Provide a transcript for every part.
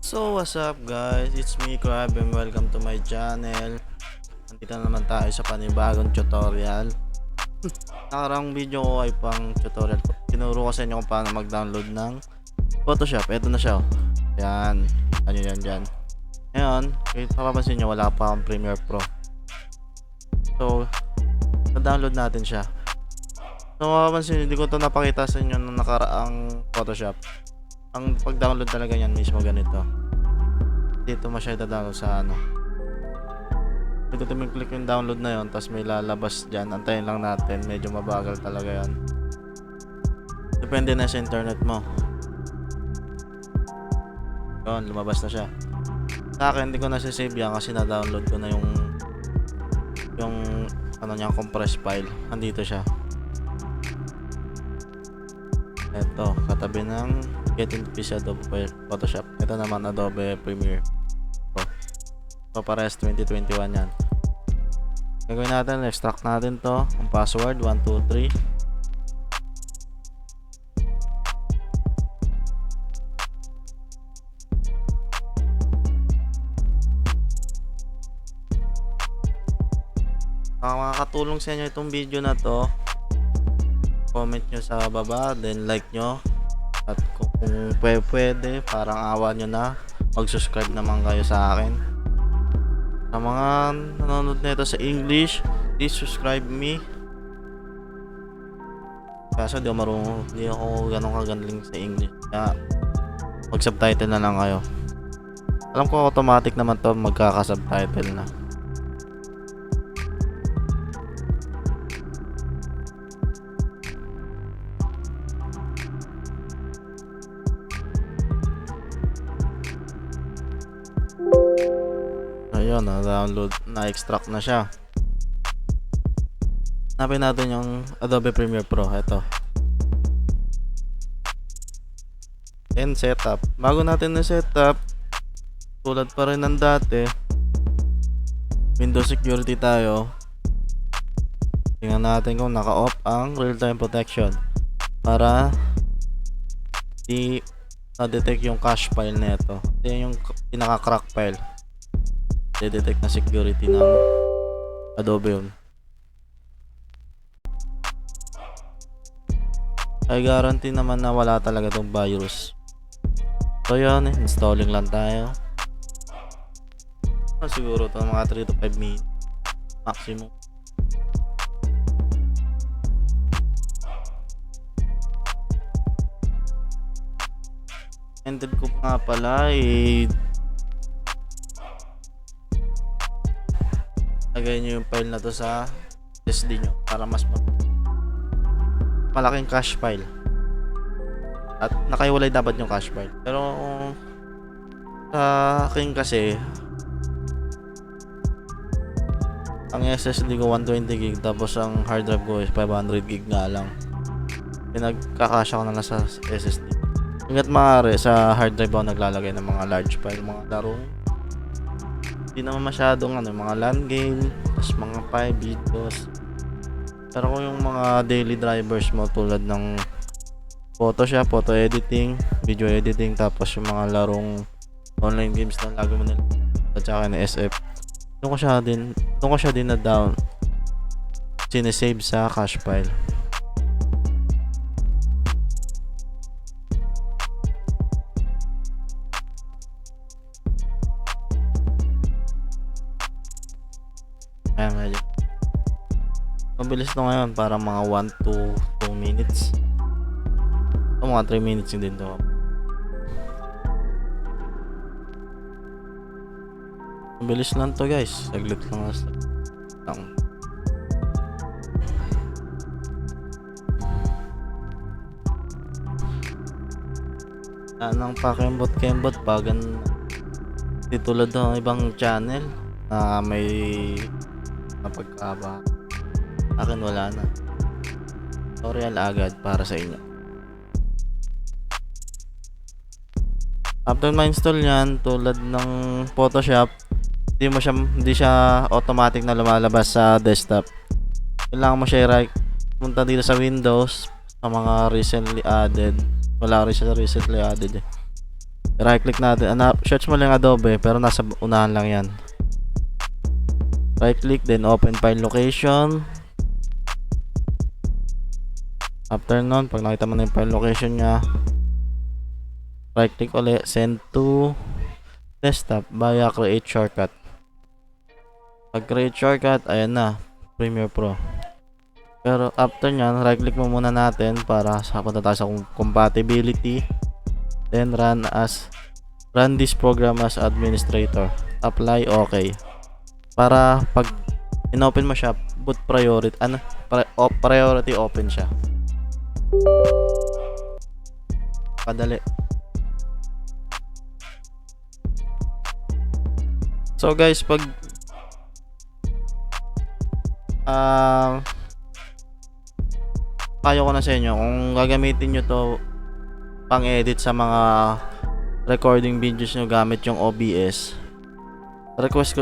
So what's up guys, it's me Crab and welcome to my channel. Nandito na naman tayo sa panibagong tutorial. Nakarang video ko ay pang tutorial. Tinuro ko sa inyo kung paano mag-download ng Photoshop. Ito na siya. Yan, ano yan dyan. Ngayon, kahit papapansin nyo wala pa akong Premiere Pro. So, na-download natin siya. So mapapansin, hindi ko ito napakita sa inyo nung nakaraang Photoshop. Ang pag-download talaga yan mismo ganito. Dito mo siya i-download sa ano. Dito click yung download na yon, tapos may lalabas dyan. Antayin lang natin, medyo mabagal talaga yan. Depende na sa internet mo. Yun, lumabas na siya. Sa akin, hindi ko na save yan kasi na-download ko na yung ano niya, compressed file. Andito siya. Ito, katabi ng Getting to PC Adobe Photoshop. Ito naman Adobe Premiere Pro. So parehas 2021 yan. Gagawin natin, extract natin to. Ang password 123. Makakatulong sa inyo itong video na to. Comment nyo sa baba, then like nyo. At kung pwede, parang awa nyo na, mag-subscribe naman kayo sa akin. Sa mga nanonood nito sa English, please subscribe me. Kaso di ako ganun kagaling sa English. Kaya mag-subtitle na lang kayo. Alam ko automatic naman to, magkaka-subtitle na. Ayun, na-download, na-extract na siya. Hanapin natin yung Adobe Premiere Pro. Ito. And setup. Bago natin na setup, tulad pa rin ng dati, Windows Security tayo. Tingnan natin kung naka-off ang real-time protection para di na-detect yung cache file nito. Ito yung pinaka-crack file. De-detect na security ng Adobe yun. I guarantee naman na wala talaga itong virus. So yun, installing lang tayo. Siguro ito mga 3 to 5 minutes maximum. Ended ko nga pala lagay nyo yung file na to sa SD nyo para mas malaking cache file. At nakaiwalay dapat yung cache file. Pero sa akin kasi ang SSD ko 120GB tapos ang hard drive ko is 500GB nga lang. Pinagkakasya ko na lang sa SSD. Hanggat maaari sa hard drive ako naglalagay ng mga large file, mga larong hindi naman masyadong mga LAN game, tapos mga file videos. Pero kung yung mga daily drivers mo tulad ng Photoshop, photo editing, video editing, tapos yung mga larong online games na lagi mo nila at saka na SF, doon ko siya din na down sinesave sa cache file. Ayan, medyo mabilis na ngayon, para mga 1 to 2 minutes o mga 3 minutes din to. Mabilis lang to guys, saglit lang lang. Anong pakembot pagan titulad ng ibang channel na may napagkaba. Akin wala na. Tutorial agad para sa inyo. After ma-install yan, tulad ng Photoshop, hindi siya automatic na lumalabas sa desktop. Kailangan mo siya i-right, punta dito sa Windows, sa mga recently added. Wala rin siya recently added eh. Right click natin, search mo lang Adobe pero nasa unahan lang yan. Right click, then open file location. After nun, pag nakita mo na yung file location nya, right click ulit, send to desktop via create shortcut. Pag create shortcut, ayan na, Premiere Pro. Pero after nyan, right click mo muna natin para punta tayo sa compatibility, then run this program as administrator, apply, okay. Para pag inopen mo siya, boot priority, priority open siya. Padali. So guys, pag payo ko na sa inyo, kung gagamitin nyo to pang edit sa mga recording videos nyo gamit yung OBS,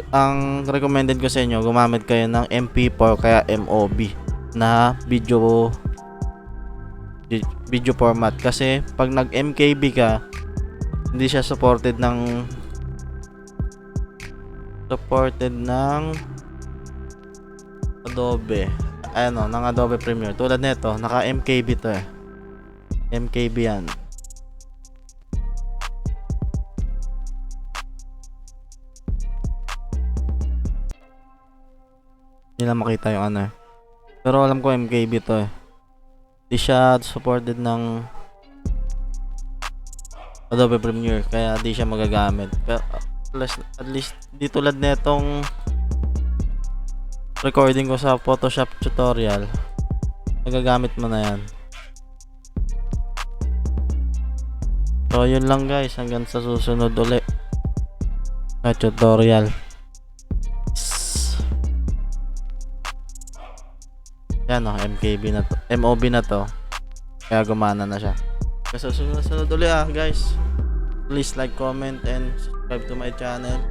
ang recommended ko sa inyo, gumamit kayo ng MP4 kaya MOV na video format. Kasi pag nag MKB ka, hindi siya supported ng Adobe, ng Adobe Premiere. Tulad nito, naka MKB to eh. MKB yan. Hindi lang makita yung ano eh. Pero alam ko MKB to eh. Hindi siya supported ng Adobe Premiere, kaya di siya magagamit. Pero at least di tulad netong recording ko sa Photoshop tutorial, magagamit mo na yan. So yun lang guys, hanggang sa susunod ulit na tutorial. Yan o, MKB na to, MOB na to, kaya gumana na siya. Kasi sunod ulit guys. Please like, comment, and subscribe to my channel.